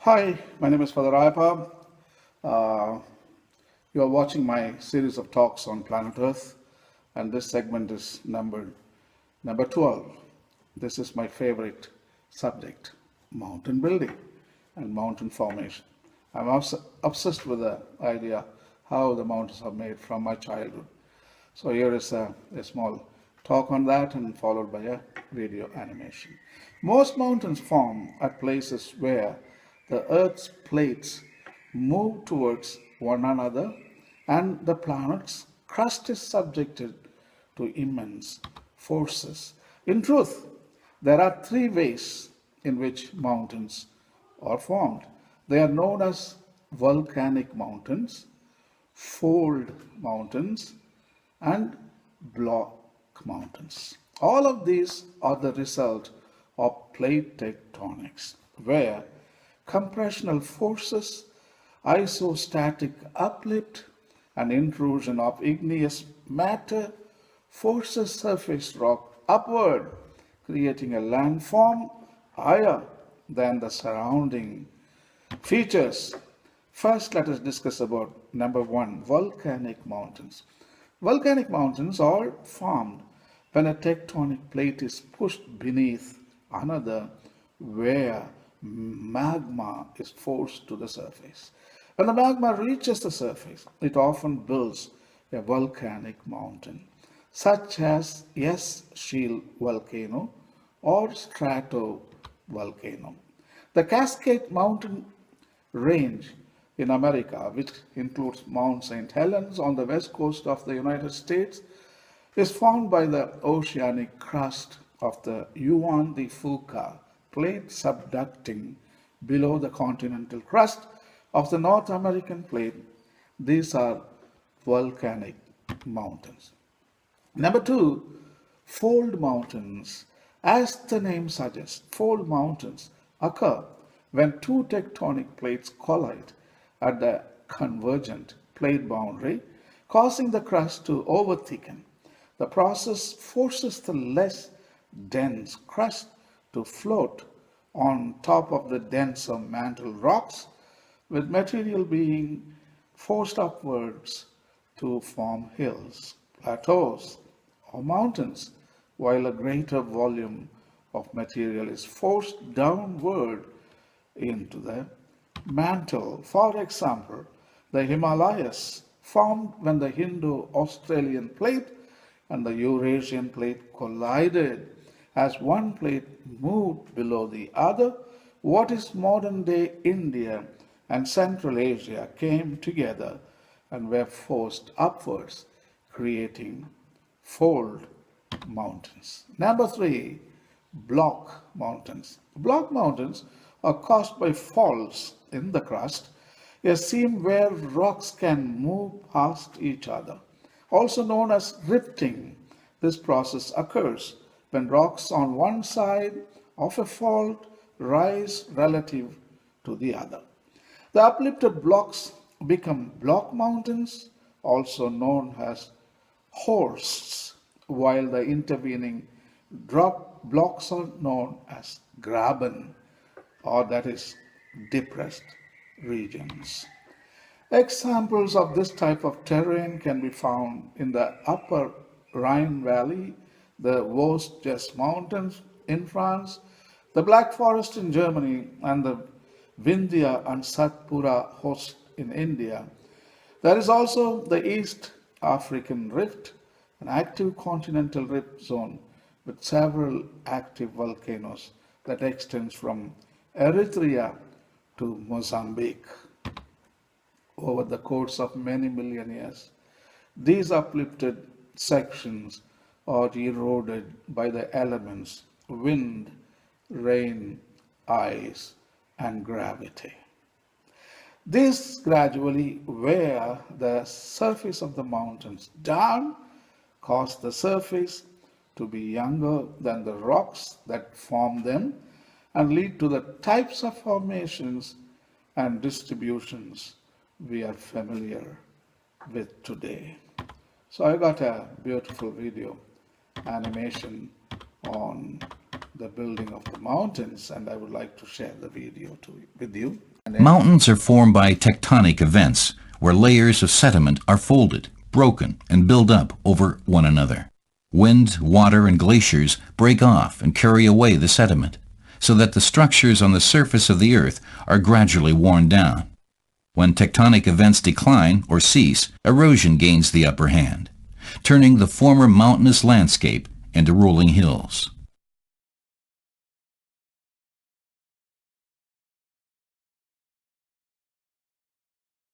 Hi, my name is Father Rayappa. Uh, you are watching my series of talks on planet Earth, and this segment is number 12. This is my favorite subject, mountain building and mountain formation. I'm obsessed with the idea how the mountains are made from my childhood. So here is a small talk on that and followed by a video animation. Most mountains form at places where the Earth's plates move towards one another and the planet's crust is subjected to immense forces. In truth, there are three ways in which mountains are formed. They are known as volcanic mountains, fold mountains, and block mountains. All of these are the result of plate tectonics, where compressional forces, isostatic uplift, and intrusion of igneous matter forces surface rock upward, creating a landform higher than the surrounding features. First, let us discuss about number one, volcanic mountains. Volcanic mountains are formed when a tectonic plate is pushed beneath another where magma is forced to the surface. When the magma reaches the surface, it often builds a volcanic mountain, such as S-shield volcano or stratovolcano. The Cascade Mountain range in America, which includes Mount St. Helens on the west coast of the United States, is formed by the oceanic crust of the Yuan de Fuca plate subducting below the continental crust of the North American plate. These are volcanic mountains. Number two, fold mountains. As the name suggests, fold mountains occur when two tectonic plates collide at the convergent plate boundary, causing the crust to overthicken. The process forces the less dense crust to float on top of the denser mantle rocks, with material being forced upwards to form hills, plateaus, or mountains, while a greater volume of material is forced downward into the mantle. For example, the Himalayas formed when the Indo-Australian plate and the Eurasian plate collided. As one plate moved below the other, what is modern-day India and Central Asia came together and were forced upwards, creating fold mountains. Number three, block mountains. Block mountains are caused by faults in the crust, a seam where rocks can move past each other. Also known as rifting, this process occurs when rocks on one side of a fault rise relative to the other. The uplifted blocks become block mountains, also known as horsts, while the intervening drop blocks are known as graben, or that is depressed regions. Examples of this type of terrain can be found in the upper Rhine Valley, the Vosges Mountains in France, the Black Forest in Germany, and the Vindhya and Satpura host in India. There is also the East African Rift, an active continental rift zone with several active volcanoes that extends from Eritrea to Mozambique. Over the course of many million years, these uplifted sections are eroded by the elements wind, rain, ice, and gravity. These gradually wear the surface of the mountains down, cause the surface to be younger than the rocks that form them, and lead to the types of formations and distributions we are familiar with today. So I got a beautiful video animation on the building of the mountains, and I would like to share the video with you. Mountains are formed by tectonic events, where layers of sediment are folded, broken, and build up over one another. Wind, water, and glaciers break off and carry away the sediment, so that the structures on the surface of the earth are gradually worn down. When tectonic events decline or cease, erosion gains the upper hand, turning the former mountainous landscape into rolling hills.